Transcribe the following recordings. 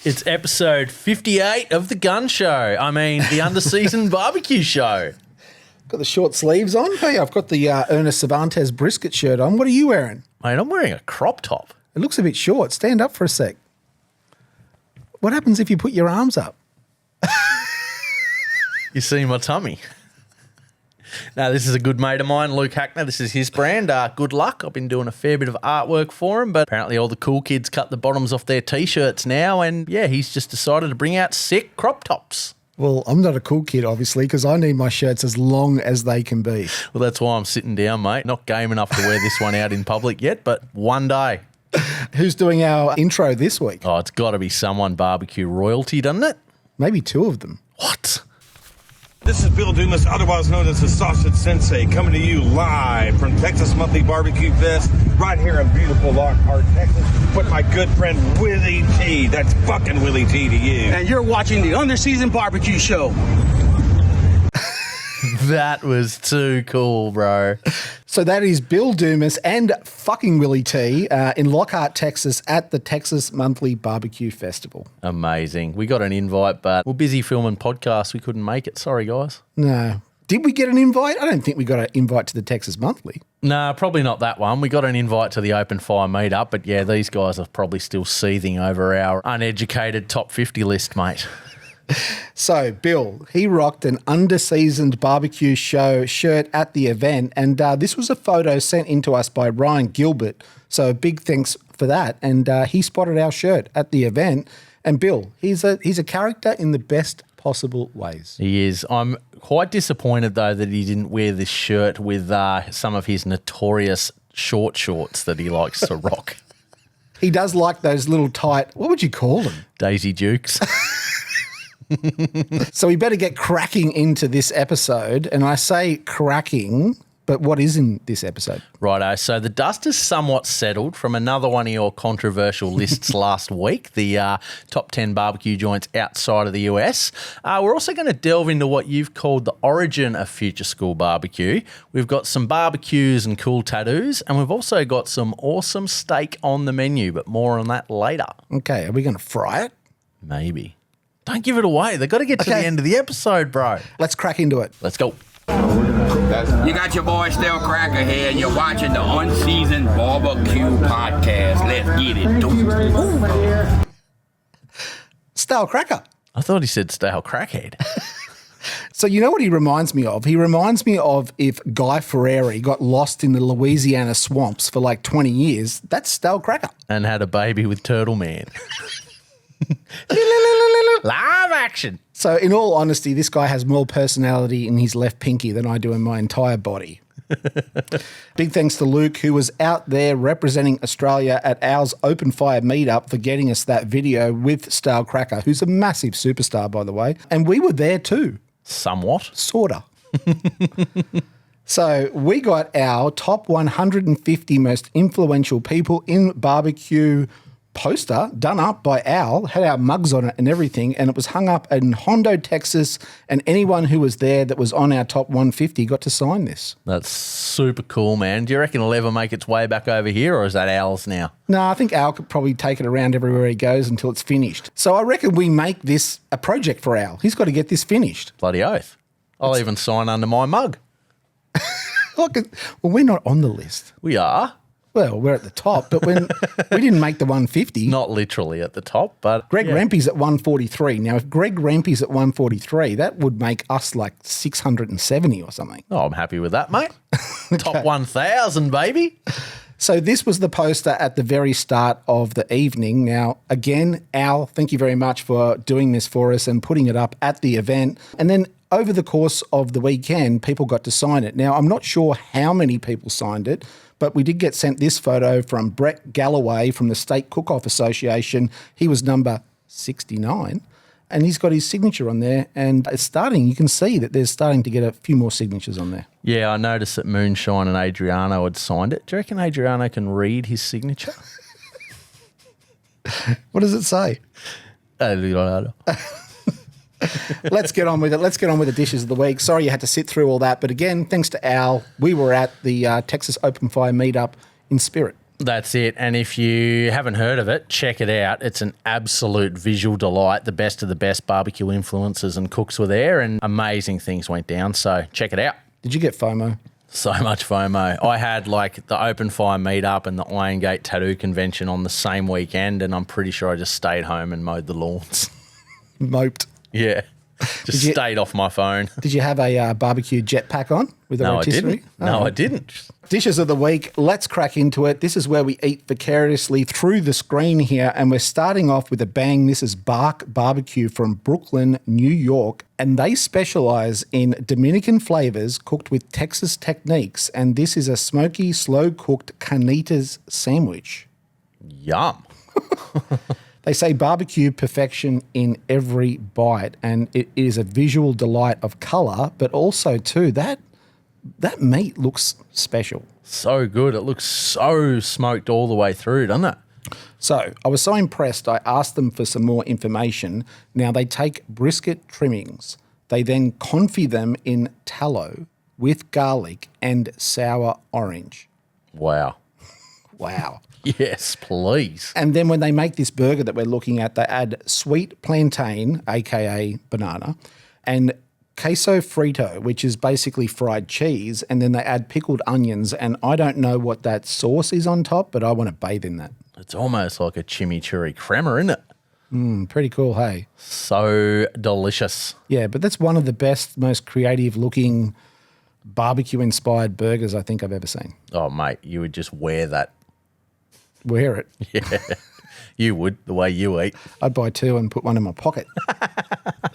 It's episode 58 of The Gun Show. I mean, the under-season barbecue show. Got the short sleeves on. Hey, I've got the Ernest Cervantes brisket shirt on. What are you wearing? Mate, I'm wearing a crop top. It looks a bit short. Stand up for a sec. What happens if you put your arms up? You see my tummy. Now, this is a good mate of mine, Luke Hackner. This is his brand. Good luck. I've been doing a fair bit of artwork for him, but apparently all the cool kids cut the bottoms off their T-shirts now, and yeah, he's just decided to bring out sick crop tops. Well, I'm not a cool kid, obviously, because I need my shirts as long as they can be. Well, that's why I'm sitting down, mate. Not game enough to wear this one out in public yet, but one day. Who's doing our intro this week? Oh, it's got to be someone barbecue royalty, doesn't it? Maybe two of them. What? This is Bill Dumas, otherwise known as the Sausage Sensei, coming to you live from Texas Monthly Barbecue Fest, right here in beautiful Lockhart, Texas, with my good friend Willie T. That's fucking Willie T to you. And you're watching the Under-Season Barbecue Show. That was too cool, bro. So that is Bill Dumas and fucking Willie T in Lockhart, Texas at the Texas Monthly Barbecue Festival. Amazing. We got an invite, but we're busy filming podcasts. We couldn't make it. Sorry, guys. No. Did we get an invite? I don't think we got an invite to the Texas Monthly. No, probably not that one. We got an invite to the Open Fire meetup, but yeah, these guys are probably still seething over our uneducated top 50 list, mate. So, Bill, he rocked an under-seasoned barbecue show shirt at the event, and this was a photo sent in to us by Ryan Gilbert, so big thanks for that. And he spotted our shirt at the event, and Bill, he's a character in the best possible ways. He is. I'm quite disappointed, though, that he didn't wear this shirt with some of his notorious short shorts that he likes to rock. He does like those little tight, what would you call them? Daisy Dukes. So we better get cracking into this episode. And I say cracking, but what is in this episode? Righto. So the dust is somewhat settled from another one of your controversial lists last week, the top 10 barbecue joints outside of the US. We're also going to delve into what you've called the origin of future school barbecue. We've got some barbecues and cool tattoos, and we've also got some awesome steak on the menu, but more on that later. Okay, are we going to fry it? Maybe. Don't give it away. They've got to get to the end of the episode, bro. Let's crack into it. Let's go. You got your boy Stale Cracker here, and you're watching the Unseasoned Barbecue Podcast. Let's get it, dude. Stale Cracker. I thought he said stale crackhead. So you know what he reminds me of? He reminds me of if Guy Fieri got lost in the Louisiana swamps for like 20 years. That's Stale Cracker. And had a baby with Turtle Man. Live action. So in all honesty, this guy has more personality in his left pinky than I do in my entire body. Big thanks to Luke, who was out there representing Australia at ours Open Fire meetup, for getting us that video with Stale Cracker, who's a massive superstar, by the way. And we were there too. Somewhat. Sorta. So we got our top 150 most influential people in barbecue poster done up by Al, had our mugs on it and everything, and it was hung up in Hondo, Texas, and anyone who was there that was on our top 150 got to sign this. That's super cool, man. Do you reckon it'll ever make its way back over here, or is that Al's now? No, I think Al could probably take it around everywhere he goes until it's finished. So I reckon we make this a project for Al. He's got to get this finished. Bloody oath. I'll even sign under my mug. Look, well, we're not on the list. We are. Well, we're at the top, but when we didn't make the 150. Not literally at the top, but Greg Rempe's at 143. Now, if Greg Rempe's at 143, that would make us like 670 or something. Oh, I'm happy with that, mate. Top 1,000, baby. So this was the poster at the very start of the evening. Now, again, Al, thank you very much for doing this for us and putting it up at the event. And then over the course of the weekend, people got to sign it. Now, I'm not sure how many people signed it, but we did get sent this photo from Brett Galloway from the State Cook-Off Association. He was number 69, and he's got his signature on there. And it's starting, you can see that there's starting to get a few more signatures on there. Yeah, I noticed that Moonshine and Adriano had signed it. Do you reckon Adriano can read his signature? What does it say? Let's get on with it. Let's get on with the dishes of the week. Sorry you had to sit through all that. But again, thanks to Al, we were at the Texas Open Fire meetup in spirit. That's it. And if you haven't heard of it, check it out. It's an absolute visual delight. The best of the best barbecue influencers and cooks were there, and amazing things went down. So check it out. Did you get FOMO? So much FOMO. I had like the Open Fire meetup and the Iron Gate Tattoo Convention on the same weekend, and I'm pretty sure I just stayed home and mowed the lawns. Moped. Yeah. Just stayed off my phone. Did you have a barbecue jetpack on with a rotisserie? I didn't. Dishes of the week. Let's crack into it. This is where we eat vicariously through the screen here, and we're starting off with a bang. This is Bark Barbecue from Brooklyn, New York, and they specialize in Dominican flavors cooked with Texas techniques, and this is a smoky, slow-cooked carnitas sandwich. Yum. They say barbecue perfection in every bite, and it is a visual delight of colour, but also too that meat looks special. So good. It looks so smoked all the way through, doesn't it? So I was so impressed, I asked them for some more information. Now they take brisket trimmings. They then confit them in tallow with garlic and sour orange. Wow. Wow. Yes, please. And then when they make this burger that we're looking at, they add sweet plantain, aka banana, and queso frito, which is basically fried cheese, and then they add pickled onions, and I don't know what that sauce is on top, but I want to bathe in that. It's almost like a chimichurri crema, isn't it? Pretty cool, hey? So delicious. Yeah, but that's one of the best, most creative-looking barbecue-inspired burgers I think I've ever seen. Oh, mate, you would just wear that. Wear it. Yeah, you would, the way you eat. I'd buy two and put one in my pocket.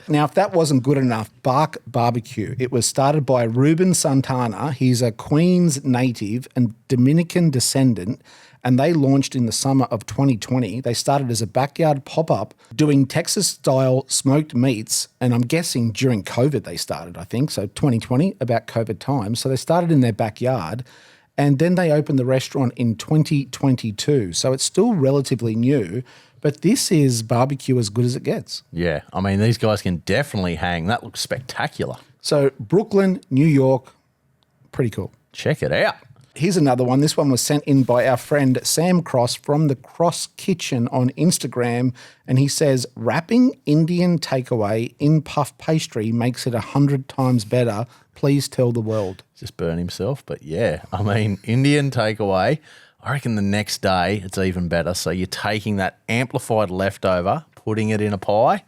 Now, if that wasn't good enough, Bark Barbecue. It was started by Ruben Santana. He's a Queens native and Dominican descendant, and they launched in the summer of 2020. They started as a backyard pop-up doing Texas-style smoked meats, and I'm guessing during COVID they started, I think, so 2020, about COVID time. So they started in their backyard, and then they opened the restaurant in 2022. So it's still relatively new, but this is barbecue as good as it gets. Yeah, I mean, these guys can definitely hang. That looks spectacular. So Brooklyn, New York, pretty cool. Check it out. Here's another one. This one was sent in by our friend Sam Cross from the Cross Kitchen on Instagram, and he says, wrapping Indian takeaway in puff pastry makes it 100 times better. Please tell the world. Just burn himself, but yeah, I mean, Indian takeaway, I reckon the next day it's even better. So you're taking that amplified leftover, putting it in a pie,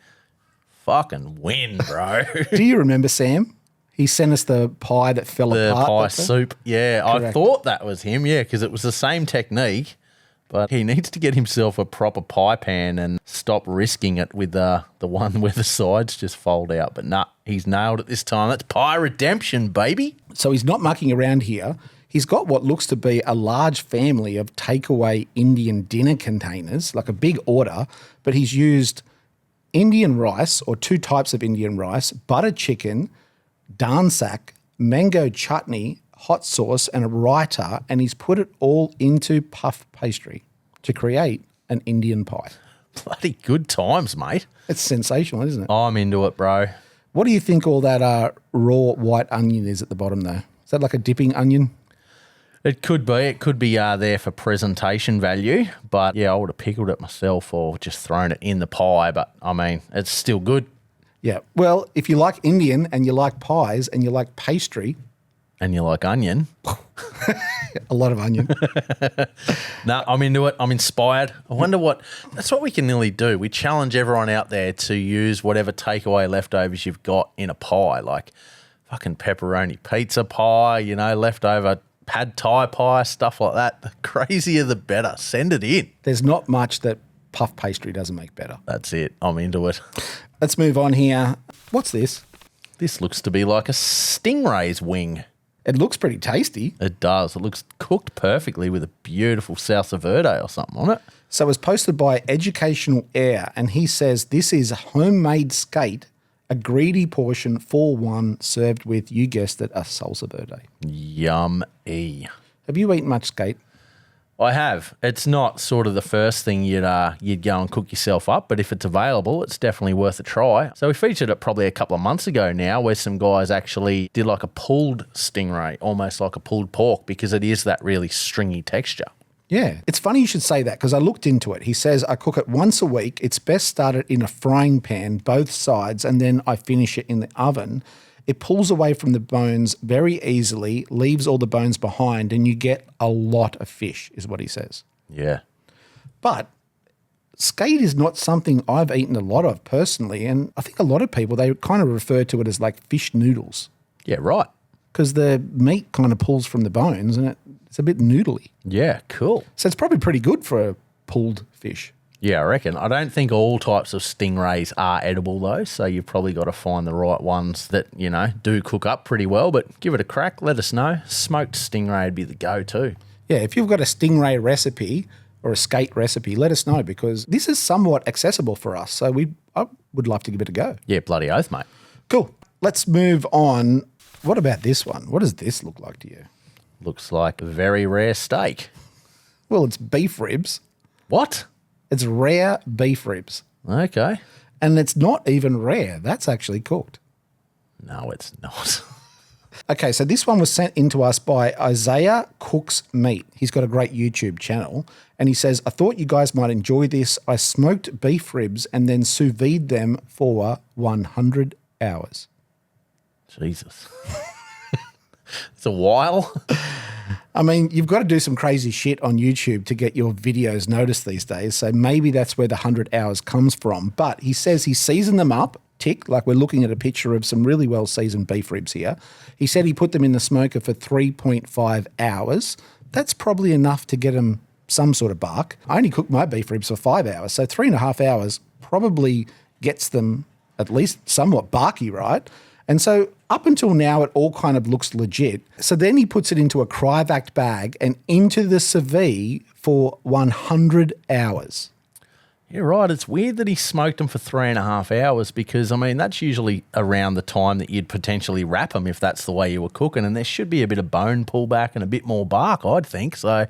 fucking win, bro. Do you remember Sam? He sent us the pie that fell apart. The pie soup, yeah. Correct. I thought that was him, yeah, because it was the same technique, but he needs to get himself a proper pie pan and stop risking it with the one where the sides just fold out. But nah, he's nailed it this time. That's pie redemption, baby. So he's not mucking around here. He's got what looks to be a large family of takeaway Indian dinner containers, like a big order, but he's used Indian rice or two types of Indian rice, butter chicken, dansak, mango chutney, hot sauce, and a raita, and he's put it all into puff pastry to create an Indian pie. Bloody good times, mate. It's sensational, isn't it? I'm into it, bro. What do you think all that raw white onion is at the bottom there? Is that like a dipping onion? It could be. It could be there for presentation value. But, yeah, I would have pickled it myself or just thrown it in the pie. But, I mean, it's still good. Yeah. Well, if you like Indian and you like pies and you like pastry. And you like onion. A lot of onion. No, I'm into it. I'm inspired. I wonder that's what we can nearly do. We challenge everyone out there to use whatever takeaway leftovers you've got in a pie, like fucking pepperoni pizza pie, leftover pad thai pie, stuff like that. The crazier the better. Send it in. There's not much that puff pastry doesn't make better. That's it. I'm into it. Let's move on here. What's this? This looks to be like a stingray's wing. It looks pretty tasty. It does. It looks cooked perfectly with a beautiful salsa verde or something on it. So it was posted by Educational Air, and he says this is homemade skate, a greedy portion for one served with, you guessed it, a salsa verde. Yum-y. Have you eaten much skate? I have. It's not sort of the first thing you'd go and cook yourself up, but if it's available, it's definitely worth a try. So we featured it probably a couple of months ago now, where some guys actually did like a pulled stingray, almost like a pulled pork, because it is that really stringy texture. Yeah. It's funny you should say that because I looked into it. He says, I cook it once a week. It's best started in a frying pan, both sides, and then I finish it in the oven. It pulls away from the bones very easily, leaves all the bones behind, and you get a lot of fish, is what he says. Yeah. But skate is not something I've eaten a lot of personally, and I think a lot of people, they kind of refer to it as like fish noodles. Yeah, right. Because the meat kind of pulls from the bones and it's a bit noodly. Yeah, cool. So it's probably pretty good for a pulled fish. Yeah, I reckon. I don't think all types of stingrays are edible though, so you've probably got to find the right ones that, you know, do cook up pretty well, but give it a crack. Let us know. Smoked stingray would be the go-to. Yeah, if you've got a stingray recipe or a skate recipe, let us know because this is somewhat accessible for us. So I would love to give it a go. Yeah, bloody oath, mate. Cool. Let's move on. What about this one? What does this look like to you? Looks like a very rare steak. Well, it's beef ribs. What? It's rare beef ribs. Okay. And it's not even rare. That's actually cooked. No, it's not. Okay, so this one was sent in to us by Isaiah Cooks Meat. He's got a great YouTube channel. And he says, I thought you guys might enjoy this. I smoked beef ribs and then sous vide them for 100 hours. Jesus. It's a while. I mean, you've got to do some crazy shit on YouTube to get your videos noticed these days. So maybe that's where the 100 hours comes from. But he says he seasoned them up, tick, like we're looking at a picture of some really well-seasoned beef ribs here. He said he put them in the smoker for 3.5 hours. That's probably enough to get them some sort of bark. I only cooked my beef ribs for 5 hours. So 3.5 hours probably gets them at least somewhat barky, right? And so up until now, it all kind of looks legit. So then he puts it into a cryovac bag and into the sous vide for 100 hours. Yeah, right. It's weird that he smoked them for 3.5 hours because, I mean, that's usually around the time that you'd potentially wrap them if that's the way you were cooking. And there should be a bit of bone pullback and a bit more bark, I'd think. So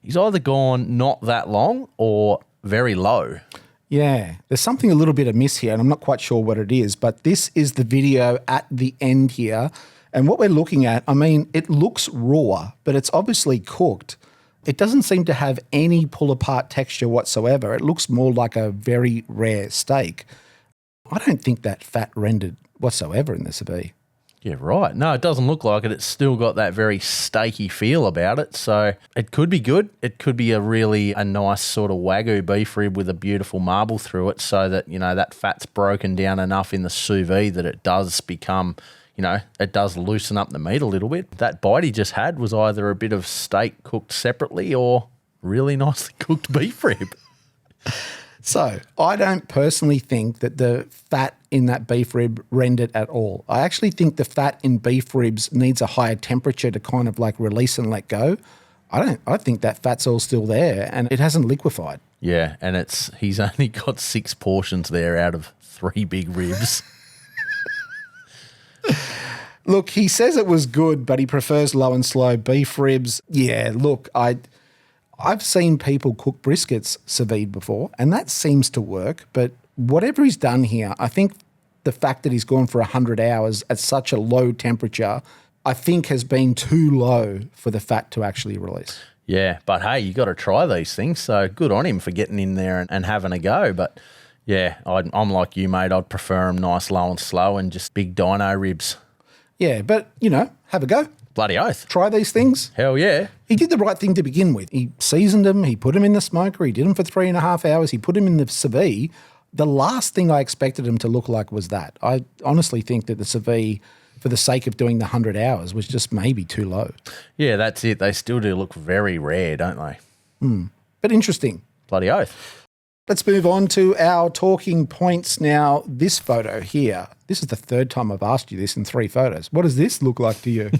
he's either gone not that long or very low. Yeah, there's something a little bit amiss here, and I'm not quite sure what it is, but this is the video at the end here. And what we're looking at, I mean, it looks raw, but it's obviously cooked. It doesn't seem to have any pull-apart texture whatsoever. It looks more like a very rare steak. I don't think that fat rendered whatsoever in the sous vide. Yeah, right. No, it doesn't look like it. It's still got that very steaky feel about it. So it could be good. It could be a nice sort of Wagyu beef rib with a beautiful marble through it so that, you know, that fat's broken down enough in the sous vide that it does become, you know, it does loosen up the meat a little bit. That bite he just had was either a bit of steak cooked separately or really nicely cooked beef rib. So I don't personally think that the fat in that beef rib rendered at all. I actually think the fat in beef ribs needs a higher temperature to kind of like release and let go. I think that fat's all still there and it hasn't liquefied. Yeah, and he's only got 6 portions there out of 3 big ribs. Look, he says it was good, but he prefers low and slow beef ribs. Yeah, look, I've seen people cook briskets sous vide before, and that seems to work. But whatever he's done here, I think the fact that he's gone for 100 hours at such a low temperature, I think has been too low for the fat to actually release. Yeah, but hey, you got to try these things. So good on him for getting in there and having a go. But yeah, I'm like you, mate. I'd prefer them nice, low and slow and just big dino ribs. Yeah, but, you know, have a go. Bloody oath. Try these things. Hell yeah. He did the right thing to begin with. He seasoned them. He put them in the smoker. He did them for 3.5 hours. He put them in the sous vide. The last thing I expected him to look like was that. I honestly think that the sous vide, for the sake of doing the 100 hours, was just maybe too low. Yeah, that's it. They still do look very rare, don't they? But interesting. Bloody oath. Let's move on to our talking points now. This photo here, this is the third time I've asked you this in 3 photos. What does this look like to you?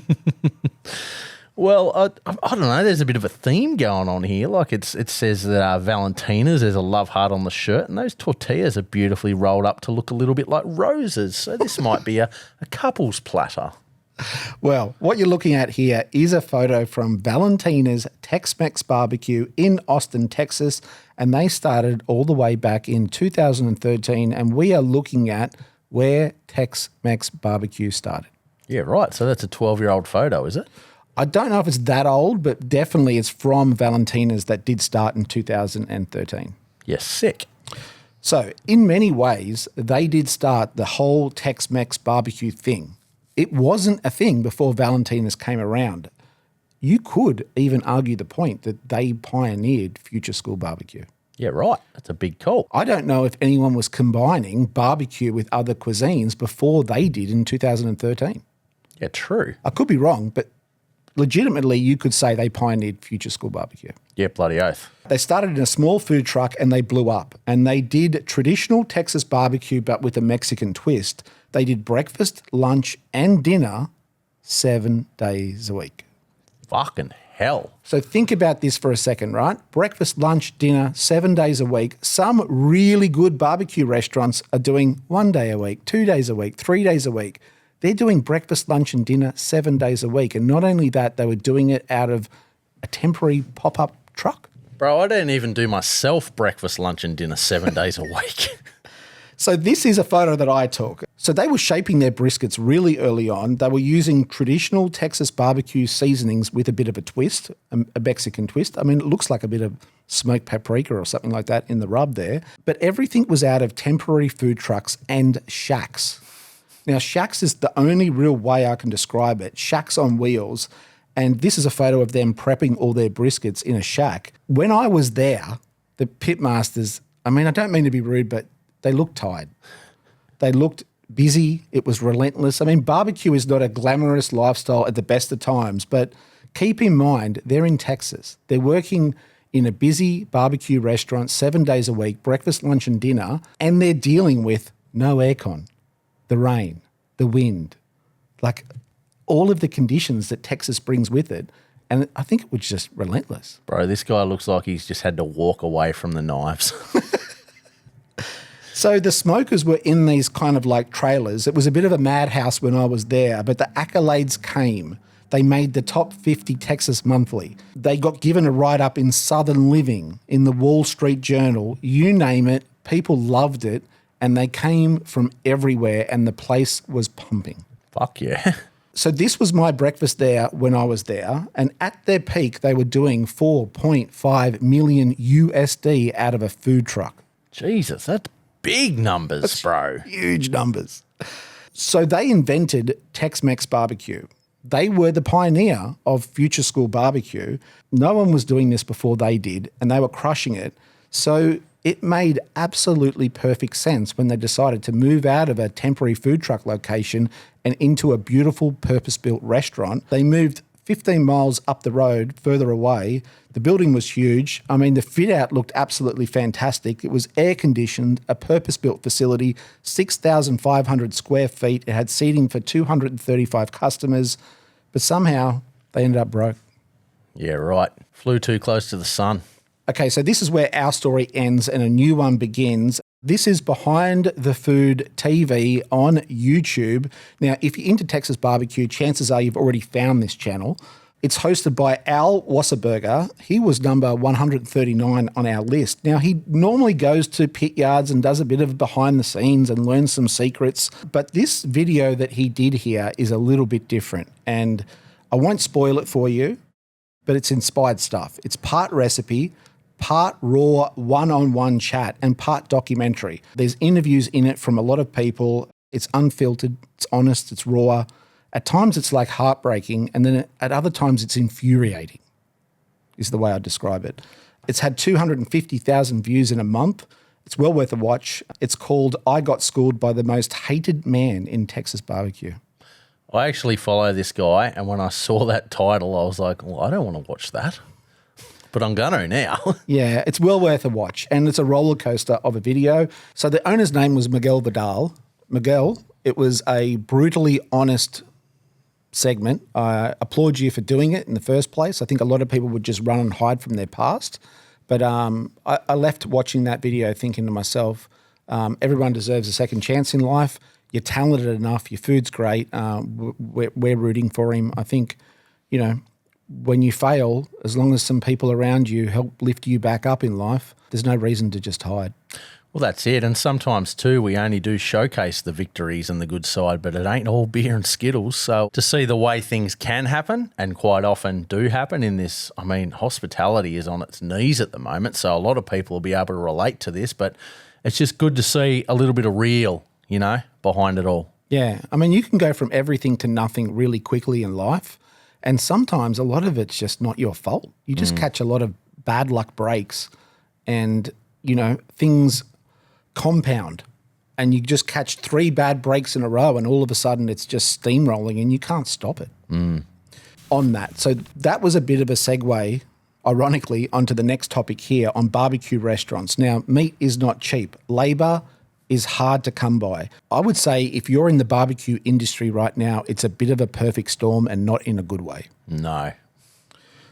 Well, I don't know. There's a bit of a theme going on here. Like it says that Valentina's, there's a love heart on the shirt, and those tortillas are beautifully rolled up to look a little bit like roses. So this might be a couple's platter. Well, what you're looking at here is a photo from Valentina's Tex-Mex Barbecue in Austin, Texas, and they started all the way back in 2013, and we are looking at where Tex-Mex Barbecue started. Yeah, right. So that's a 12-year-old photo, is it? I don't know if it's that old, but definitely it's from Valentina's that did start in 2013. Yes, sick. So in many ways, they did start the whole Tex-Mex barbecue thing. It wasn't a thing before Valentina's came around. You could even argue the point that they pioneered future school barbecue. Yeah, right. That's a big call. I don't know if anyone was combining barbecue with other cuisines before they did in 2013. Yeah, true. I could be wrong, but legitimately you could say they pioneered future school barbecue. Yeah, bloody oath. They started in a small food truck and they blew up. And they did traditional Texas barbecue but with a Mexican twist. They did breakfast, lunch and dinner 7 days a week. Fucking hell. So think about this for a second, right? Breakfast, lunch, dinner, 7 days a week. Some really good barbecue restaurants are doing 1 day a week, 2 days a week, 3 days a week. They're doing breakfast, lunch and dinner 7 days a week. And not only that, they were doing it out of a temporary pop-up truck. Bro, I don't even do myself breakfast, lunch and dinner 7 days a week. So this is a photo that I took. So they were shaping their briskets really early on. They were using traditional Texas barbecue seasonings with a bit of a twist, a Mexican twist. I mean, it looks like a bit of smoked paprika or something like that in the rub there. But everything was out of temporary food trucks and shacks. Now, shacks is the only real way I can describe it. Shacks on wheels. And this is a photo of them prepping all their briskets in a shack. When I was there, the Pitmasters, I mean, I don't mean to be rude, but they looked tired. They looked busy. It was relentless. I mean, barbecue is not a glamorous lifestyle at the best of times, but keep in mind, they're in Texas. They're working in a busy barbecue restaurant 7 days a week, breakfast, lunch and dinner, and they're dealing with no aircon, the rain, the wind, like all of the conditions that Texas brings with it. And I think it was just relentless. Bro, this guy looks like he's just had to walk away from the knives. So the smokers were in these kind of like trailers. It was a bit of a madhouse when I was there, but the accolades came. They made the top 50 Texas Monthly. They got given a write-up in Southern Living, in the Wall Street Journal. You name it, people loved it, and they came from everywhere, and the place was pumping. Fuck yeah. So this was my breakfast there when I was there, and at their peak, they were doing 4.5 million USD out of a food truck. Jesus, that's big numbers, bro. Huge numbers. So they invented Tex-Mex barbecue. They were the pioneer of future school barbecue. No one was doing this before they did, and they were crushing it. So it made absolutely perfect sense when they decided to move out of a temporary food truck location and into a beautiful purpose-built restaurant. They moved 15 miles up the road, further away. The building was huge. I mean, the fit out looked absolutely fantastic. It was air conditioned, a purpose-built facility, 6,500 square feet. It had seating for 235 customers, but somehow they ended up broke. Yeah, right. Flew too close to the sun. Okay, so this is where our story ends and a new one begins. This is Behind the Food TV on YouTube. Now, if you're into Texas barbecue, chances are you've already found this channel. It's hosted by Al Wasserberger. He was number 139 on our list. Now, he normally goes to pit yards and does a bit of behind the scenes and learns some secrets. But this video that he did here is a little bit different. And I won't spoil it for you, but it's inspired stuff. It's part recipe, part raw one-on-one chat, and part documentary. There's interviews in it from a lot of people. It's unfiltered, it's honest, it's raw. At times it's like heartbreaking, and then at other times it's infuriating, is the way I describe it. It's had 250,000 views in a month. It's well worth a watch. It's called I Got Schooled by the Most Hated Man in Texas Barbecue. I actually follow this guy, and when I saw that title, I was like, well, I don't want to watch that. But I'm gonna now. Yeah, it's well worth a watch, and it's a roller coaster of a video. So the owner's name was Miguel Vidal. Miguel, it was a brutally honest segment. I applaud you for doing it in the first place. I think a lot of people would just run and hide from their past. But I left watching that video thinking to myself, everyone deserves a second chance in life. You're talented enough. Your food's great. We're rooting for him. I think, you know, when you fail, as long as some people around you help lift you back up in life, there's no reason to just hide. Well, that's it. And sometimes, too, we only do showcase the victories and the good side, but it ain't all beer and Skittles. So to see the way things can happen, and quite often do happen in this, I mean, hospitality is on its knees at the moment. So a lot of people will be able to relate to this, but it's just good to see a little bit of real, behind it all. Yeah. I mean, you can go from everything to nothing really quickly in life. And sometimes a lot of it's just not your fault. You just catch a lot of bad luck breaks and, things compound, and you just catch 3 bad breaks in a row, and all of a sudden it's just steamrolling and you can't stop it on that. So that was a bit of a segue, ironically, onto the next topic here on barbecue restaurants. Now, meat is not cheap. Labor is hard to come by. I would say if you're in the barbecue industry right now, it's a bit of a perfect storm, and not in a good way. No.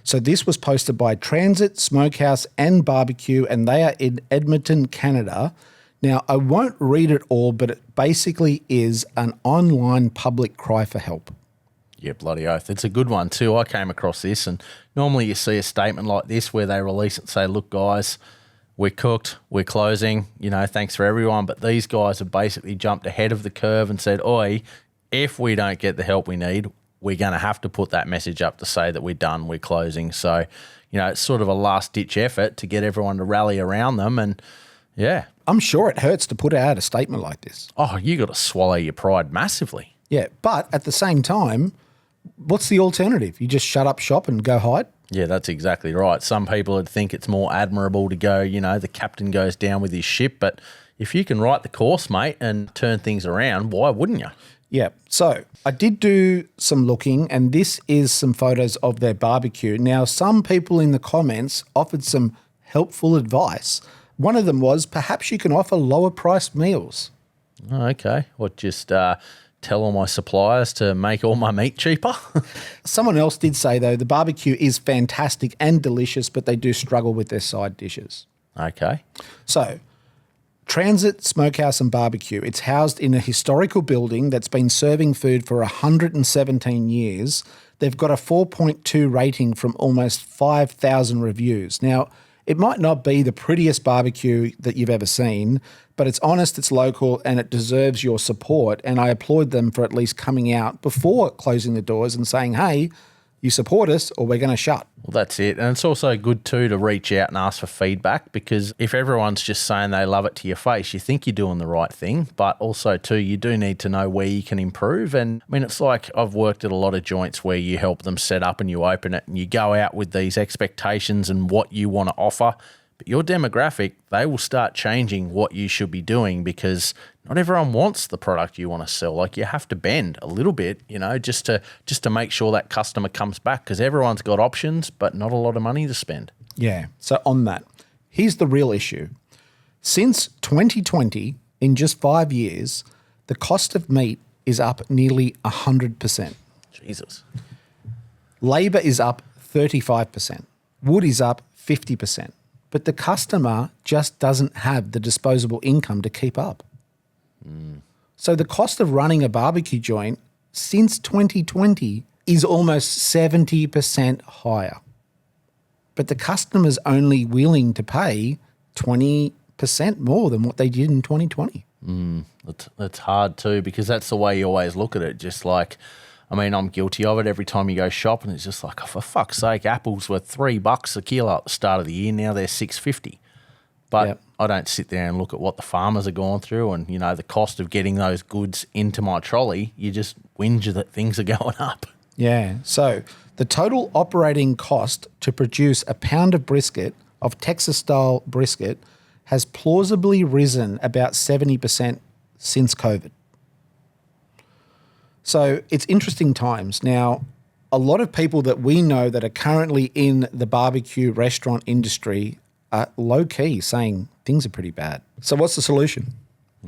So this was posted by Transit, Smokehouse and Barbecue, and they are in Edmonton, Canada. Now, I won't read it all, but it basically is an online public cry for help. Yeah, bloody oath. It's a good one too. I came across this, and normally you see a statement like this where they release it and say, look, guys, we're cooked, we're closing, thanks for everyone. But these guys have basically jumped ahead of the curve and said, oi, if we don't get the help we need, we're going to have to put that message up to say that we're done, we're closing. So, it's sort of a last-ditch effort to get everyone to rally around them. And, yeah. I'm sure it hurts to put out a statement like this. Oh, you got to swallow your pride massively. Yeah, but at the same time, what's the alternative? You just shut up shop and go hide? Yeah, that's exactly right. Some people would think it's more admirable to go, the captain goes down with his ship. But if you can write the course, mate, and turn things around, why wouldn't you? Yeah. So I did do some looking, and this is some photos of their barbecue. Now, some people in the comments offered some helpful advice. One of them was, perhaps you can offer lower priced meals. Oh, okay. What, just tell all my suppliers to make all my meat cheaper? Someone else did say, though, the barbecue is fantastic and delicious, but they do struggle with their side dishes. Okay. So, Transit, Smokehouse and Barbecue. It's housed in a historical building that's been serving food for 117 years. They've got a 4.2 rating from almost 5,000 reviews. Now, it might not be the prettiest barbecue that you've ever seen, but it's honest, it's local, and it deserves your support. And I applaud them for at least coming out before closing the doors and saying, hey, you support us or we're going to shut. Well, that's it. And it's also good too to reach out and ask for feedback, because if everyone's just saying they love it to your face, you think you're doing the right thing. But also too, you do need to know where you can improve. And I mean, it's like I've worked at a lot of joints where you help them set up and you open it and you go out with these expectations and what you want to offer. But your demographic, they will start changing what you should be doing, because not everyone wants the product you want to sell. Like, you have to bend a little bit, just to make sure that customer comes back, because everyone's got options, but not a lot of money to spend. Yeah. So on that, here's the real issue. Since 2020, in just 5 years, the cost of meat is up nearly 100%. Jesus. Labor is up 35%. Wood is up 50%. But the customer just doesn't have the disposable income to keep up. So the cost of running a barbecue joint since 2020 is almost 70% higher. But the customer's only willing to pay 20% more than what they did in 2020. That's hard too, because that's the way you always look at it. Just like, I mean, I'm guilty of it. Every time you go shopping, it's just like, oh, for fuck's sake, apples were $3 a kilo at the start of the year. Now they're $6.50. But Yep. I don't sit there and look at what the farmers are going through and, the cost of getting those goods into my trolley. You just whinge that things are going up. Yeah. So the total operating cost to produce a pound of brisket, of Texas-style brisket, has plausibly risen about 70% since COVID. So it's interesting times. Now, a lot of people that we know that are currently in the barbecue restaurant industry are low-key saying things are pretty bad. So what's the solution?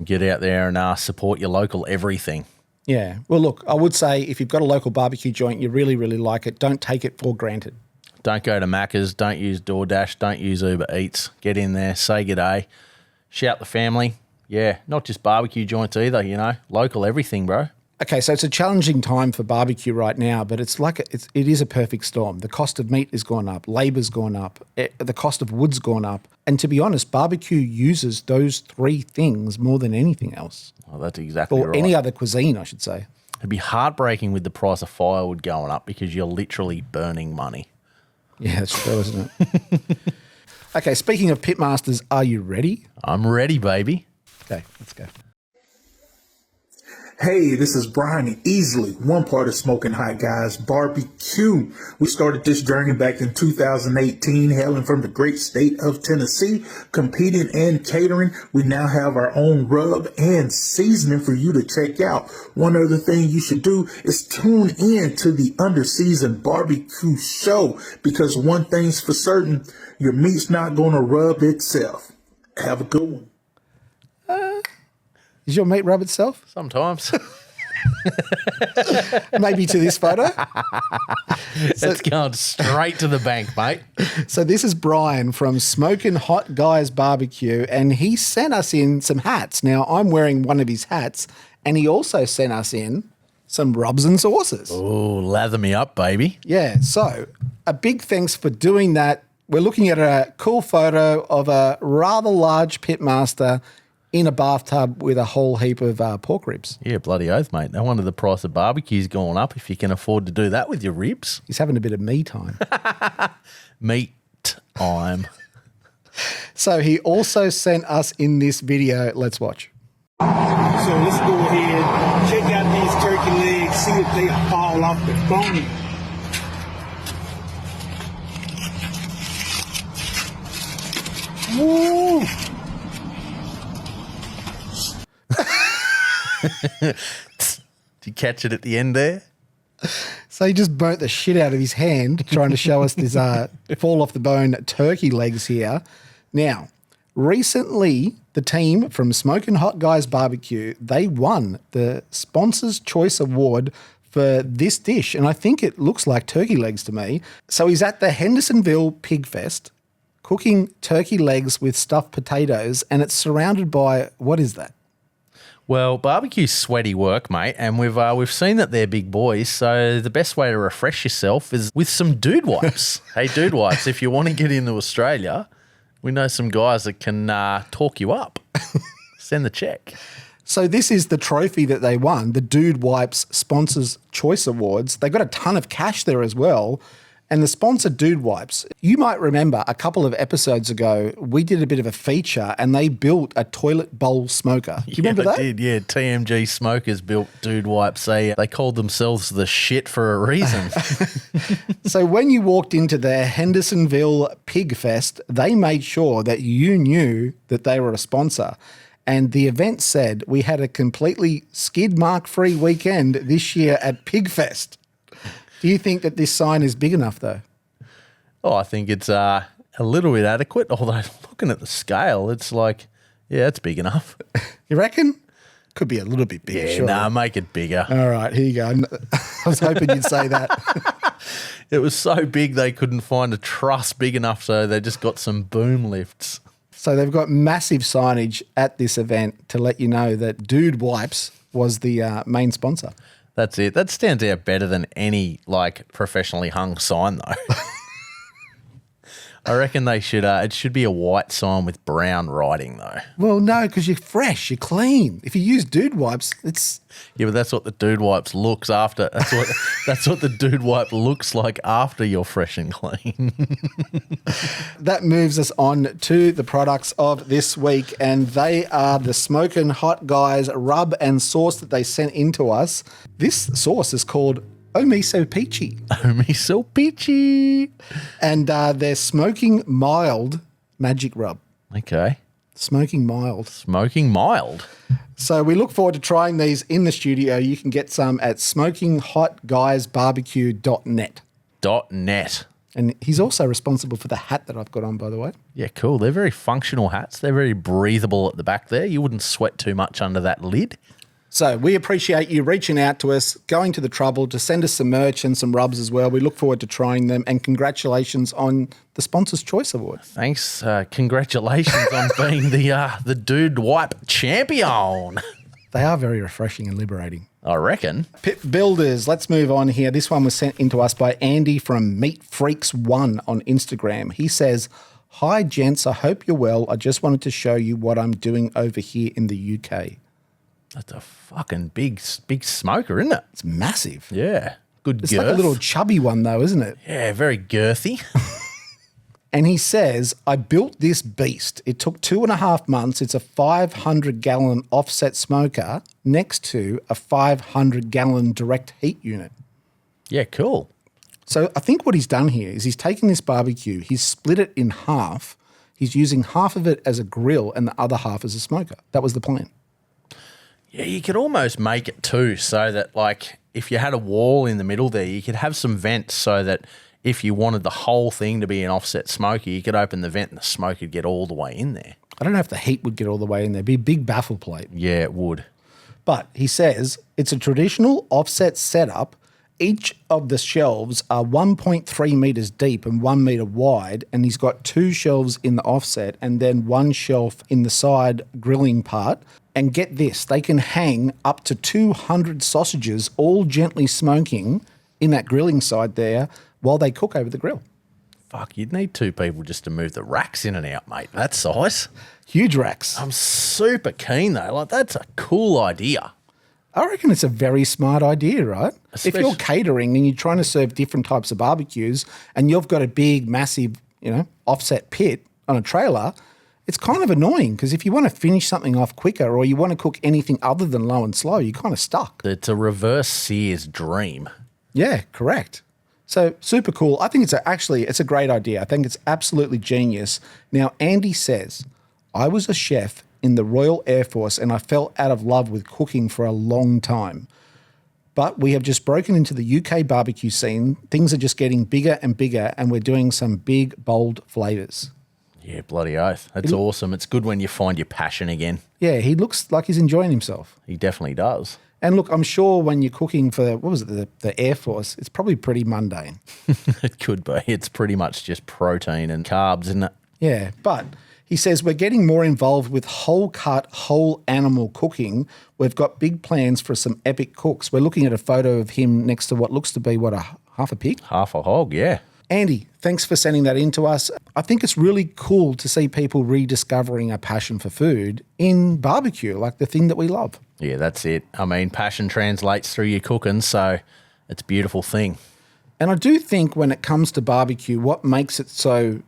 Get out there and support your local everything. Yeah. Well, look, I would say if you've got a local barbecue joint, you really, really like it, don't take it for granted. Don't go to Macca's, don't use DoorDash, don't use Uber Eats. Get in there, say g'day, shout the family. Yeah, not just barbecue joints either, local everything, bro. Okay, so it's a challenging time for barbecue right now, but it is a perfect storm. The cost of meat has gone up, labour's gone up, the cost of wood's gone up. And to be honest, barbecue uses those three things more than anything else. Well, that's exactly or right. Or any other cuisine, I should say. It'd be heartbreaking with the price of firewood going up because you're literally burning money. Yeah, that's true, isn't it? Okay, speaking of Pitmasters, are you ready? I'm ready, baby. Okay, let's go. Hey, this is Brian Easley, one part of Smoking Hot Guys BBQ. We started this journey back in 2018, hailing from the great state of Tennessee, competing and catering. We now have our own rub and seasoning for you to check out. One other thing you should do is tune in to the Under-Seasoned Barbecue Show, because one thing's for certain, your meat's not going to rub itself. Have a good one. Does your meat rub itself? Sometimes. Maybe to this photo. It's going straight to the bank, mate. So this is Brian from Smoking Hot Guys Barbecue, and he sent us in some hats. Now, I'm wearing one of his hats, and he also sent us in some rubs and sauces. Oh, lather me up, baby. Yeah, so a big thanks for doing that. We're looking at a cool photo of a rather large Pitmaster in a bathtub with a whole heap of pork ribs. Yeah, bloody oath, mate. No wonder the price of barbecue's gone up if you can afford to do that with your ribs. He's having a bit of me time. Meat time. So he also sent us in this video. Let's watch. So let's go ahead, check out these turkey legs, see if they fall off the bone. Woo! Did you catch it at the end there? So he just burnt the shit out of his hand trying to show us this fall off the bone turkey legs here. Now, recently, the team from Smoking Hot Guys Barbecue, they won the Sponsor's Choice Award for this dish, and I think it looks like turkey legs to me. So he's at the Hendersonville Pig Fest cooking turkey legs with stuffed potatoes, and it's surrounded by, what is that? Well, barbecue's sweaty work, mate, and we've seen that they're big boys, so the best way to refresh yourself is with some dude wipes. Hey, dude wipes, if you want to get into Australia, we know some guys that can talk you up. Send the check. So this is the trophy that they won, the Dude Wipes Sponsors Choice Awards. They got a ton of cash there as well. And the sponsor, Dude Wipes, you might remember a couple of episodes ago, we did a bit of a feature and they built a toilet bowl smoker. Do you remember that? Did, yeah. TMG Smokers built Dude Wipes. They called themselves the shit for a reason. So when you walked into their Hendersonville Pig Fest, they made sure that you knew that they were a sponsor. And the event said we had a completely skid mark-free weekend this year at Pig Fest. Do you think that this sign is big enough, though? Oh, I think it's a little bit adequate, although looking at the scale, it's like, yeah, it's big enough. You reckon? Could be a little bit bigger, Yeah, sure. nah, make it bigger. All right, here you go. I was hoping you'd say that. It was so big they couldn't find a truss big enough, so they just got some boom lifts. So they've got massive signage at this event to let you know that Dude Wipes was the main sponsor. That's it. That stands out better than any professionally hung sign, though. I reckon they should. It should be a white sign with brown writing, though. Well, no, because you're fresh, you're clean. If you use Dude Wipes, it's Yeah, but that's what the Dude Wipes looks after. That's what the Dude Wipe looks like after you're fresh and clean. that moves us on to the products of this week, and they are the Smoking Hot Guys rub and sauce that they sent in to us. This sauce is called Oh Me So Peachy. Oh, me so peachy. And they're smoking mild magic rub. Okay. Smoking mild. Smoking mild. So we look forward to trying these in the studio. You can get some at smokinghotguysbarbecue.net. .net. And he's also responsible for the hat that I've got on, by the way. Yeah, cool. They're very functional hats. They're very breathable at the back there. You wouldn't sweat too much under that lid. So we appreciate you reaching out to us, going to the trouble to send us some merch and some rubs as well. We look forward to trying them, and congratulations on the Sponsor's Choice Award. Thanks. Congratulations on being the Dude Wipe champion. They are very refreshing and liberating. I reckon. Pitbuilders, let's move on here. This one was sent in to us by Andy from Meat Freaks 1 on Instagram. He says, "Hi, gents. I hope you're well. I just wanted to show you what I'm doing over here in the UK." That's a fucking big smoker, isn't it? It's massive. Yeah. Good It's girth. like a little chubby one, though, isn't it? Yeah, very girthy. And he says, "I built this beast. It took 2.5 months. It's a 500-gallon offset smoker next to a 500-gallon direct heat unit." Yeah, cool. So I think what he's done here is he's taken this barbecue, he's split it in half. He's using half of it as a grill and the other half as a smoker. That was the plan. Yeah, you could almost make it too so that, like, if you had a wall in the middle there, you could have some vents so that if you wanted the whole thing to be an offset smoker, you could open the vent and the smoke would get all the way in there. I don't know if the heat would get all the way in there. It'd be a big baffle plate. Yeah, it would. But he says it's a traditional offset setup. Each of the shelves are 1.3 meters deep and 1 meter wide, and he's got 2 shelves in the offset and then 1 shelf in the side grilling part. And get this, they can hang up to 200 sausages, all gently smoking in that grilling side there while they cook over the grill. Fuck, you'd need 2 people just to move the racks in and out, mate. That size. Huge racks. I'm super keen, though. Like, that's a cool idea. I reckon it's a very smart idea, right? If you're catering and you're trying to serve different types of barbecues and you've got a big, massive, offset pit on a trailer, it's kind of annoying because if you want to finish something off quicker or you want to cook anything other than low and slow, you're kind of stuck. It's a reverse Sears dream. Yeah, correct. So super cool. I think it's a great idea. I think it's absolutely genius. Now, Andy says, "I was a chef in the Royal Air Force and I fell out of love with cooking for a long time. But we have just broken into the UK barbecue scene. Things are just getting bigger and bigger and we're doing some big, bold flavours." Yeah, bloody oath. That's awesome. It's good when you find your passion again. Yeah, he looks like he's enjoying himself. He definitely does. And look, I'm sure when you're cooking for, the Air Force, it's probably pretty mundane. It could be. It's pretty much just protein and carbs, isn't it? Yeah, but he says we're getting more involved with whole cut, whole animal cooking. We've got big plans for some epic cooks. We're looking at a photo of him next to what looks to be, half a pig? Half a hog, yeah. Andy, thanks for sending that in to us. I think it's really cool to see people rediscovering a passion for food in barbecue, like the thing that we love. Yeah, that's it. I mean, passion translates through your cooking, so it's a beautiful thing. And I do think when it comes to barbecue, what makes it so,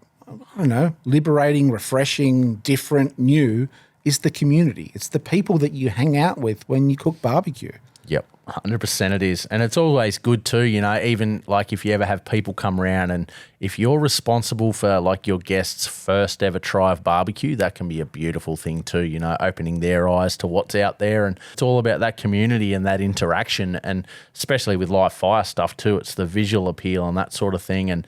liberating, refreshing, different, new, is the community. It's the people that you hang out with when you cook barbecue. Yep, 100% it is. And it's always good too, even like if you ever have people come around and if you're responsible for like your guests' first ever try of barbecue, that can be a beautiful thing too, opening their eyes to what's out there. And it's all about that community and that interaction. And especially with live fire stuff too, it's the visual appeal and that sort of thing. And,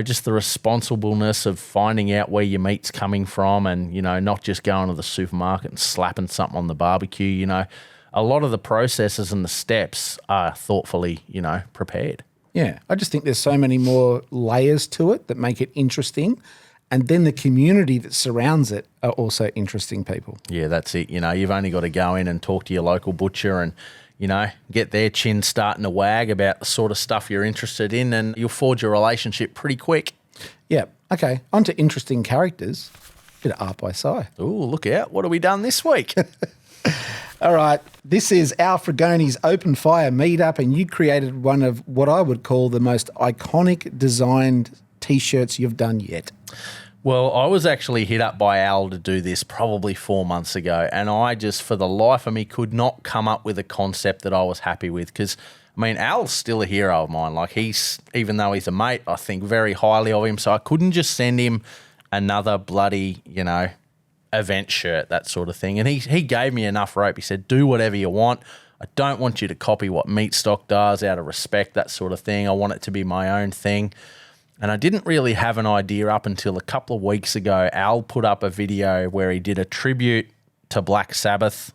just the responsibleness of finding out where your meat's coming from and, not just going to the supermarket and slapping something on the barbecue, a lot of the processes and the steps are thoughtfully, prepared. Yeah, I just think there's so many more layers to it that make it interesting. And then the community that surrounds it are also interesting people. Yeah, that's it. You've only got to go in and talk to your local butcher and, get their chin starting to wag about the sort of stuff you're interested in and you'll forge a relationship pretty quick. Yeah. Okay, on to interesting characters. Bit of art by Sigh. Ooh, look out. What have we done this week? All right, this is Al Fragoni's Open Fire Meetup, and you created one of what I would call the most iconic designed T-shirts you've done yet. Well, I was actually hit up by Al to do this probably 4 months ago, and I just, for the life of me, could not come up with a concept that I was happy with because, Al's still a hero of mine. Like, even though he's a mate, I think very highly of him, so I couldn't just send him another bloody, event shirt, that sort of thing. And he gave me enough rope. He said, do whatever you want. I don't want you to copy what Meat Stock does out of respect, that sort of thing. I want it to be my own thing. And I didn't really have an idea up until a couple of weeks ago. Al put up a video where he did a tribute to Black Sabbath.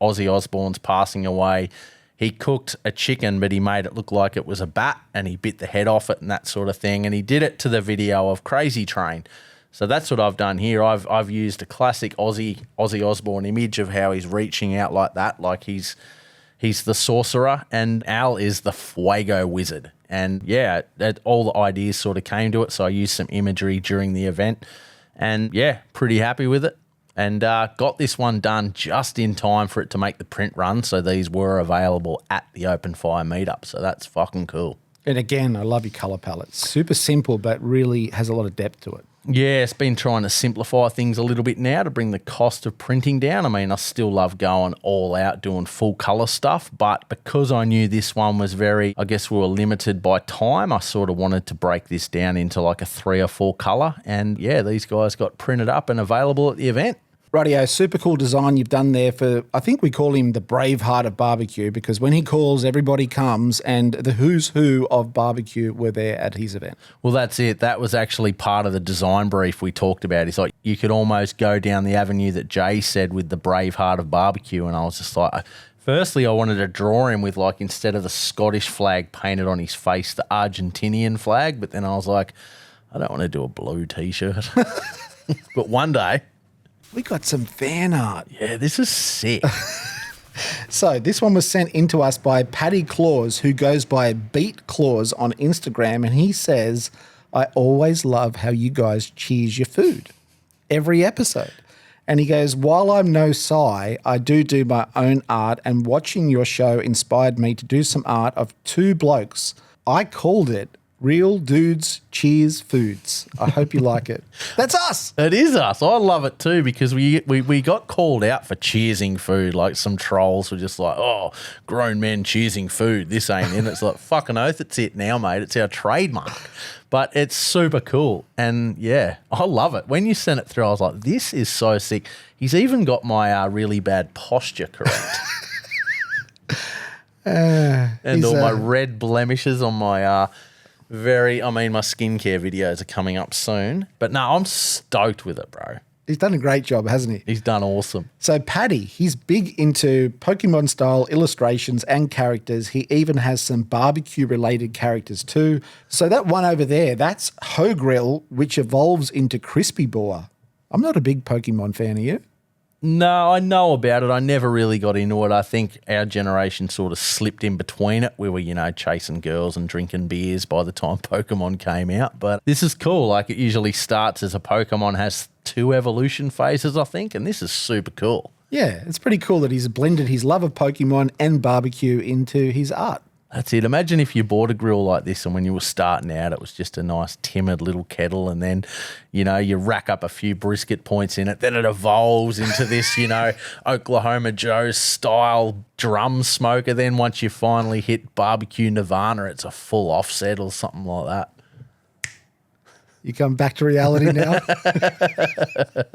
Ozzy Osbourne's passing away. He cooked a chicken, but he made it look like it was a bat and he bit the head off it and that sort of thing. And he did it to the video of Crazy Train. So that's what I've done here. I've used a classic Ozzy Osbourne image of how he's reaching out like that, like he's the sorcerer, and Al is the Fuego wizard. And yeah, all the ideas sort of came to it. So I used some imagery during the event, and yeah, pretty happy with it. And got this one done just in time for it to make the print run. So these were available at the Open Fire meetup. So that's fucking cool. And again, I love your colour palette. Super simple, but really has a lot of depth to it. Yeah, it's been trying to simplify things a little bit now to bring the cost of printing down. I mean, I still love going all out doing full colour stuff, but because I knew this one was I guess we were limited by time, I sort of wanted to break this down into like a 3 or 4 colour. And yeah, these guys got printed up and available at the event. Rightio, super cool design you've done there for, I think we call him the Braveheart of barbecue, because when he calls, everybody comes, and the who's who of barbecue were there at his event. Well, that's it. That was actually part of the design brief we talked about. It's like you could almost go down the avenue that Jay said with the Braveheart of barbecue, and I was just like, firstly, I wanted to draw him with, like, instead of the Scottish flag painted on his face, the Argentinian flag, but then I was like, I don't want to do a blue T-shirt. But one day... we got some fan art. Yeah, this is sick. So this one was sent in to us by Paddy Claus, who goes by Beat Claus on Instagram, and he says, I always love how you guys cheers your food every episode. And he goes, while I'm no Sigh, I do my own art, and watching your show inspired me to do some art of 2 blokes. I called it Real Dudes Cheers Foods. I hope you like it. That's us. It is us. I love it too, because we got called out for cheersing food. Like some trolls were just like, oh, grown men cheersing food. This ain't in. It's like, fucking oath, it's it now, mate. It's our trademark. But it's super cool. And yeah, I love it. When you sent it through, I was like, this is so sick. He's even got my really bad posture correct. And all my red blemishes on my... my skincare videos are coming up soon. But no, I'm stoked with it, bro. He's done a great job, hasn't he? He's done awesome. So Paddy, he's big into Pokemon-style illustrations and characters. He even has some barbecue-related characters too. So that one over there, that's Hogrill, which evolves into Crispy Boar. I'm not a big Pokemon fan, are you? No, I know about it. I never really got into it. I think our generation sort of slipped in between it. We were, chasing girls and drinking beers by the time Pokemon came out. But this is cool. Like, it usually starts as a Pokemon has 2 evolution phases, I think, and this is super cool. Yeah, it's pretty cool that he's blended his love of Pokemon and barbecue into his art. That's it. Imagine if you bought a grill like this and when you were starting out, it was just a nice, timid little kettle, and then, you rack up a few brisket points in it. Then it evolves into this, Oklahoma Joe style drum smoker. Then once you finally hit barbecue nirvana, it's a full offset or something like that. You come back to reality now?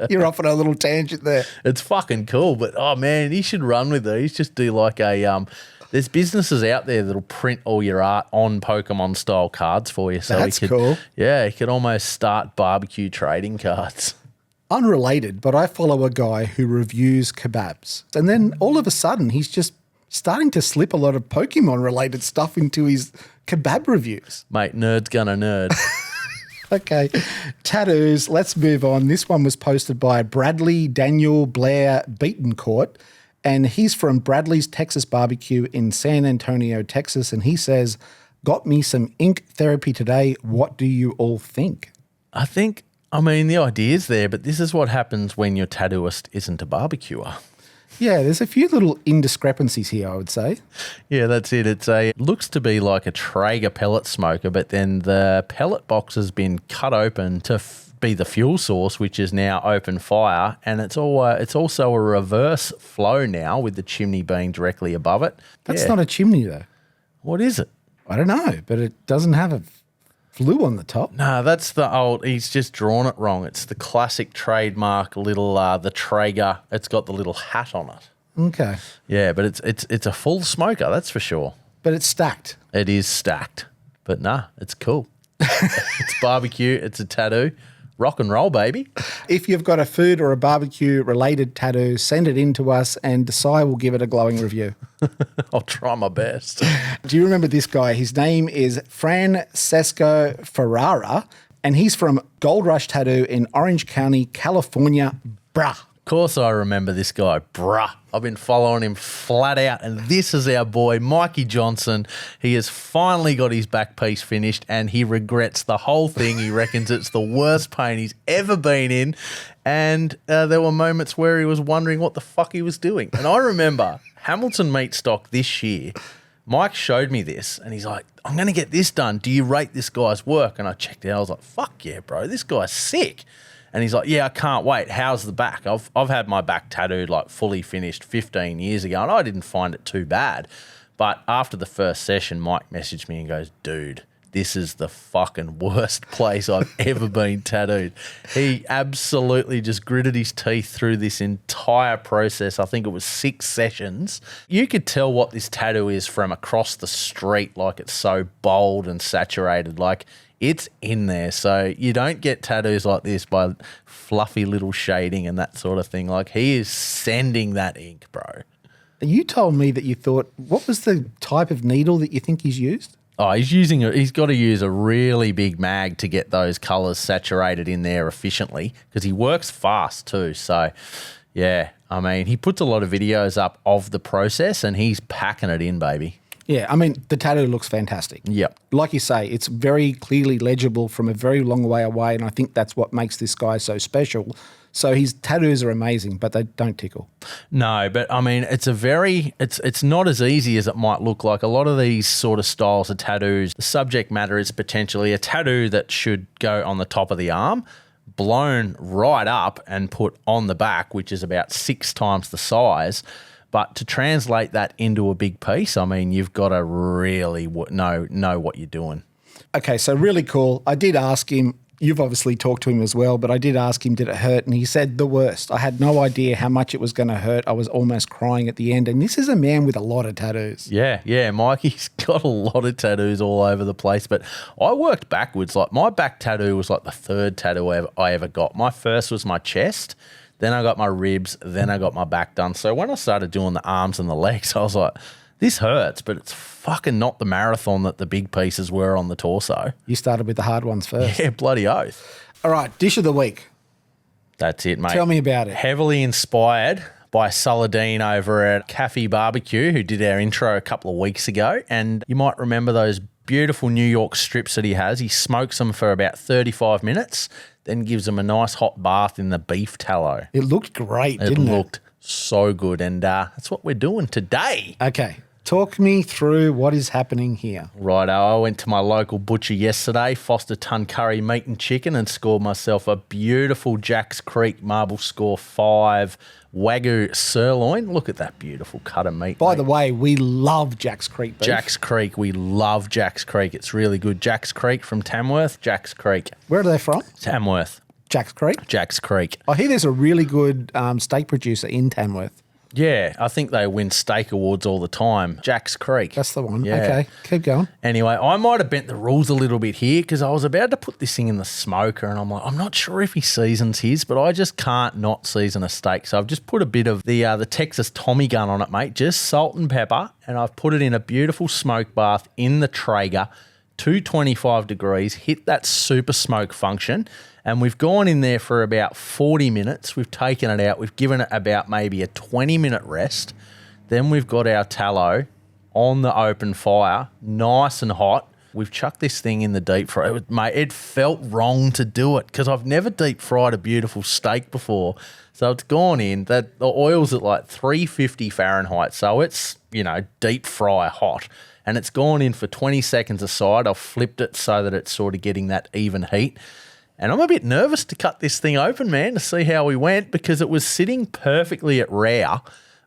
You're off on a little tangent there. It's fucking cool, but, oh, man, he should run with these. Just do like a... There's businesses out there that'll print all your art on Pokemon-style cards for you. So that's cool. Yeah, you could almost start barbecue trading cards. Unrelated, but I follow a guy who reviews kebabs. And then all of a sudden, he's just starting to slip a lot of Pokemon-related stuff into his kebab reviews. Mate, nerd's gonna nerd. Okay, tattoos, let's move on. This one was posted by Bradley Daniel Blair Beatoncourt. And he's from Bradley's Texas Barbecue in San Antonio, Texas. And he says, got me some ink therapy today. What do you all think? I mean, the idea's there, but this is what happens when your tattooist isn't a barbecuer. Yeah, there's a few little indiscrepancies here, I would say. Yeah, that's it. It looks to be like a Traeger pellet smoker, but then the pellet box has been cut open to be the fuel source, which is now open fire, and it's also a reverse flow now with the chimney being directly above it. That's not a chimney though. What is it? I don't know, but it doesn't have a flue on the top. No, that's the old. He's just drawn it wrong. It's the classic trademark little the Traeger. It's got the little hat on it. Okay. Yeah, but it's a full smoker, that's for sure. But it's stacked. It is stacked, but it's cool. It's barbecue. It's a tattoo. Rock and roll, baby. If you've got a food or a barbecue-related tattoo, send it in to us and Sigh will give it a glowing review. I'll try my best. Do you remember this guy? His name is Francesco Ferrara, And he's from Gold Rush Tattoo in Orange County, California. Bruh. Of course I remember this guy, bruh. I've been following him flat out, and this is our boy, Mikey Johnson. He has finally got his back piece finished, and he regrets the whole thing. He reckons it's the worst pain he's ever been in, and there were moments where he was wondering what the fuck he was doing. And I remember Hamilton Meat Stock this year, Mike showed me this, and he's like, I'm going to get this done. Do you rate this guy's work? And I checked it out. I was like, fuck yeah, bro, this guy's sick. And he's like, yeah, I can't wait. How's the back? I've had my back tattooed like fully finished 15 years ago, and I didn't find it too bad. But after the first session, Mike messaged me and goes, dude, this is the fucking worst place I've ever been tattooed. He absolutely just gritted his teeth through this entire process. I think it was 6 sessions. You could tell what this tattoo is from across the street, like it's so bold and saturated. Like, it's in there. So you don't get tattoos like this by fluffy little shading and that sort of thing. Like, he is sending that ink, bro. You told me that you thought, what was the type of needle that you think he's used? Oh, he's got to use a really big mag to get those colours saturated in there efficiently, because he works fast too. So, yeah, I mean, he puts a lot of videos up of the process, and he's packing it in, baby. Yeah, I mean, the tattoo looks fantastic. Yep. Like you say, it's very clearly legible from a very long way away, and I think that's what makes this guy so special. So his tattoos are amazing, but they don't tickle. No, but I mean, it's not as easy as it might look. Like, a lot of these sort of styles of tattoos, the subject matter is potentially a tattoo that should go on the top of the arm, blown right up and put on the back, which is about 6 times the size. But to translate that into a big piece, I mean, you've got to really know what you're doing. Okay, so really cool. I did ask him, you've obviously talked to him as well, but I did ask him, did it hurt? And he said the worst. I had no idea how much it was going to hurt. I was almost crying at the end. And this is a man with a lot of tattoos. Yeah, Mikey's got a lot of tattoos all over the place. But I worked backwards. Like, my back tattoo was like the 3rd tattoo I ever got. My first was my chest. Then I got my ribs, then I got my back done. So when I started doing the arms and the legs, I was like, this hurts, but it's fucking not the marathon that the big pieces were on the torso. You started with the hard ones first. Yeah, bloody oath. All right, dish of the week. That's it, mate. Tell me about it. Heavily inspired by Saladin over at Cafe Barbecue, who did our intro a couple of weeks ago. And you might remember those beautiful New York strips that he has. He smokes them for about 35 minutes, then gives them a nice hot bath in the beef tallow. It looked great, didn't it? It looked so good, and that's what we're doing today. Okay, talk me through what is happening here. Righto, I went to my local butcher yesterday, Foster Ton Curry Meat and Chicken, and scored myself a beautiful Jack's Creek Marble Score 5 Wagyu sirloin. Look at that beautiful cut of meat. By the way, we love Jack's Creek beef. Jack's Creek, we love Jack's Creek. It's really good. Jack's Creek from Tamworth, Jack's Creek. Where are they from? Tamworth. Jack's Creek? Jack's Creek. I hear there's a really good steak producer in Tamworth. Yeah, I think they win steak awards all the time. Jack's Creek. That's the one. Yeah. Okay, keep going. Anyway, I might have bent the rules a little bit here, because I was about to put this thing in the smoker, and I'm like, I'm not sure if he seasons his, but I just can't not season a steak. So I've just put a bit of the Texas Tommy gun on it, mate, just salt and pepper, and I've put it in a beautiful smoke bath in the Traeger, 225 degrees, hit that super smoke function, and we've gone in there for about 40 minutes. We've taken it out. We've given it about maybe a 20-minute rest. Then we've got our tallow on the open fire, nice and hot. We've chucked this thing in the deep fryer. Mate, it felt wrong to do it, because I've never deep fried a beautiful steak before. So it's gone in. The oil's at like 350 Fahrenheit. So it's, deep fry hot. And it's gone in for 20 seconds aside. I've flipped it so that it's sort of getting that even heat. And I'm a bit nervous to cut this thing open, man, to see how we went, because it was sitting perfectly at rare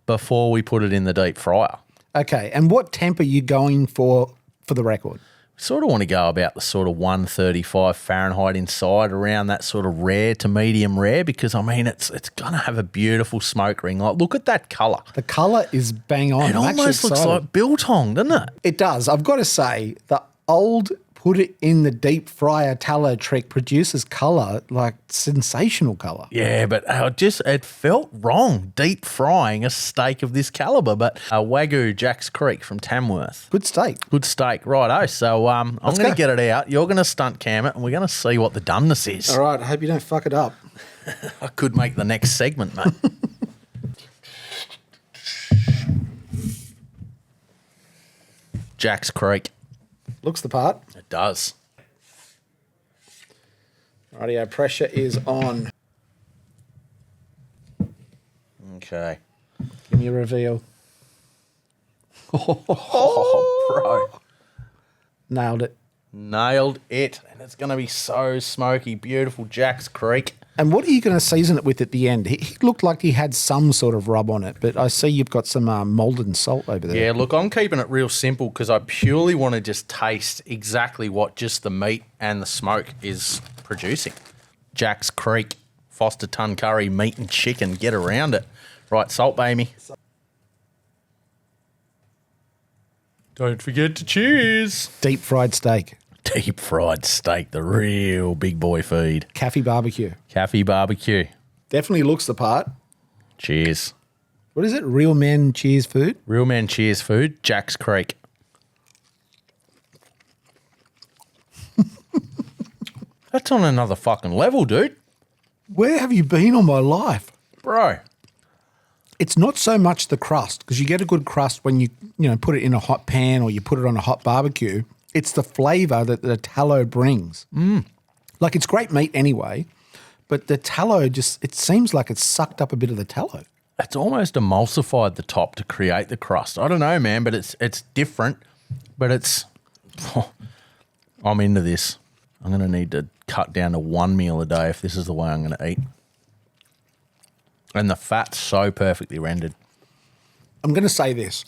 before we put it in the deep fryer. Okay, and what temp are you going for the record? Sort of want to go about the sort of 135 Fahrenheit inside, around that sort of rare to medium rare, because, I mean, it's going to have a beautiful smoke ring. Like, look at that colour. The colour is bang on. It almost looks like biltong, doesn't it? It does. I've got to say, the old put it in the deep fryer tallow trick produces colour, like sensational colour. Yeah, but it felt wrong deep frying a steak of this calibre. But Wagyu Jack's Creek from Tamworth. Good steak. Good steak, righto. So I'm going to get it out. You're going to stunt cam it, and we're going to see what the doneness is. All right, I hope you don't fuck it up. I could make the next segment, mate. Jack's Creek. Looks the part. It does. Rightio, pressure is on. Okay. Give me a reveal. Oh, bro. Nailed it. Nailed it. And it's going to be so smoky. Beautiful Jack's Creek. And what are you going to season it with at the end? He looked like he had some sort of rub on it, but I see you've got some Malden salt over there. Yeah, look, I'm keeping it real simple because I purely want to just taste exactly what just the meat and the smoke is producing. Jack's Creek, Foster Ton Curry, meat and chicken. Get around it. Right, salt, baby. Don't forget to cheers. Deep fried steak. Deep fried steak, the real big boy feed. Cafe barbecue. Cafe barbecue. Definitely looks the part. Cheers. What is it? Real men cheers food? Real man cheers food, Jack's Creek. That's on another fucking level, dude. Where have you been all my life? Bro. It's not so much the crust, because you get a good crust when you put it in a hot pan or you put it on a hot barbecue. It's the flavour that the tallow brings. Like, it's great meat anyway, but the tallow it seems like it's sucked up a bit of the tallow. It's almost emulsified the top to create the crust. I don't know, man, but it's different. But it's... I'm into this. I'm going to need to cut down to one meal a day if this is the way I'm going to eat. And the fat's so perfectly rendered. I'm going to say this.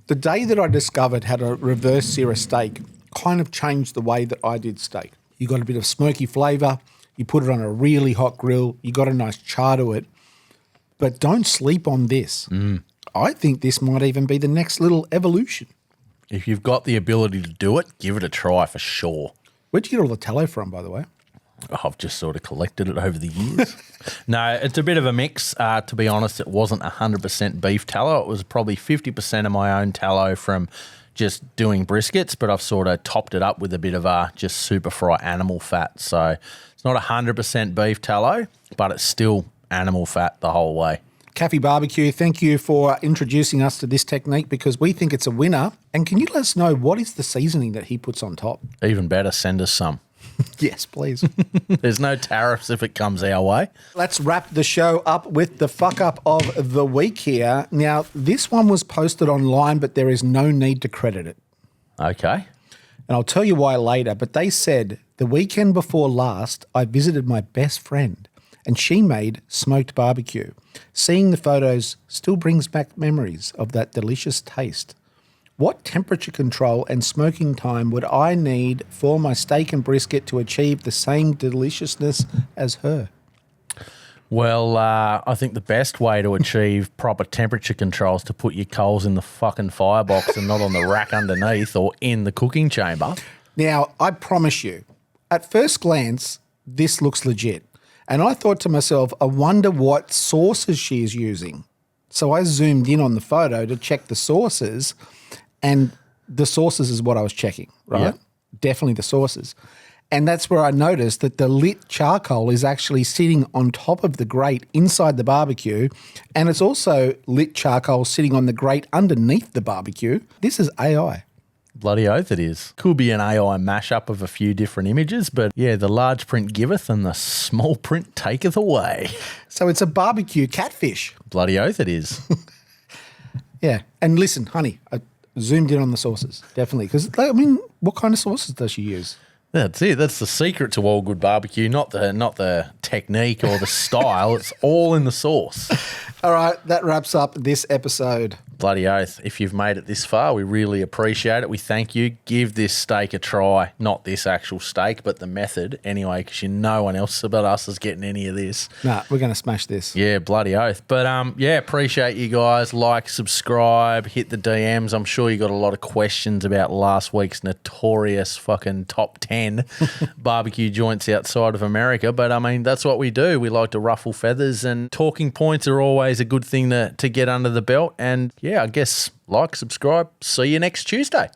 The day that I discovered how to reverse sear a steak kind of changed the way that I did steak. You got a bit of smoky flavour. You put it on a really hot grill. You got a nice char to it. But don't sleep on this. I think this might even be the next little evolution. If you've got the ability to do it, give it a try for sure. Where'd you get all the tallow from, by the way? I've just sort of collected it over the years. No, it's a bit of a mix. To be honest, it wasn't 100% beef tallow. It was probably 50% of my own tallow from just doing briskets, but I've sort of topped it up with a bit of just super fry animal fat. So it's not 100% beef tallow, but it's still animal fat the whole way. Cafe Barbecue, thank you for introducing us to this technique because we think it's a winner. And can you let us know what is the seasoning that he puts on top? Even better, send us some. Yes, please. There's no tariffs if it comes our way. Let's wrap the show up with the fuck up of the week here. Now, this one was posted online, but there is no need to credit it. Okay. And I'll tell you why later, but they said, the weekend before last, I visited my best friend and she made smoked barbecue. Seeing the photos still brings back memories of that delicious taste. What temperature control and smoking time would I need for my steak and brisket to achieve the same deliciousness as her? Well, I think the best way to achieve proper temperature control is to put your coals in the fucking firebox and not on the rack underneath or in the cooking chamber. Now, I promise you, at first glance, this looks legit. And I thought to myself, I wonder what sauces she is using. So I zoomed in on the photo to check the sauces. And the sauces is what I was checking, right? Yeah. Definitely the sauces. And that's where I noticed that the lit charcoal is actually sitting on top of the grate inside the barbecue. And it's also lit charcoal sitting on the grate underneath the barbecue. This is AI. Bloody oath it is. Could be an AI mashup of a few different images, but yeah, the large print giveth and the small print taketh away. So it's a barbecue catfish. Bloody oath it is. Yeah. And listen, honey, I zoomed in on the sauces, definitely. Because, I mean, what kind of sauces does she use? That's it. That's the secret to all good barbecue, not the technique or the style. It's all in the sauce. All right, that wraps up this episode. Bloody oath. If you've made it this far, we really appreciate it. We thank you. Give this steak a try. Not this actual steak, but the method anyway, because no one else but us is getting any of this. Nah, we're going to smash this. Yeah, bloody oath. But yeah, appreciate you guys. Like, subscribe, hit the DMs. I'm sure you got a lot of questions about last week's notorious fucking top 10 barbecue joints outside of America. But I mean, that's what we do. We like to ruffle feathers, and talking points are always a good thing to get under the belt. And yeah, I guess like, subscribe. See you next Tuesday.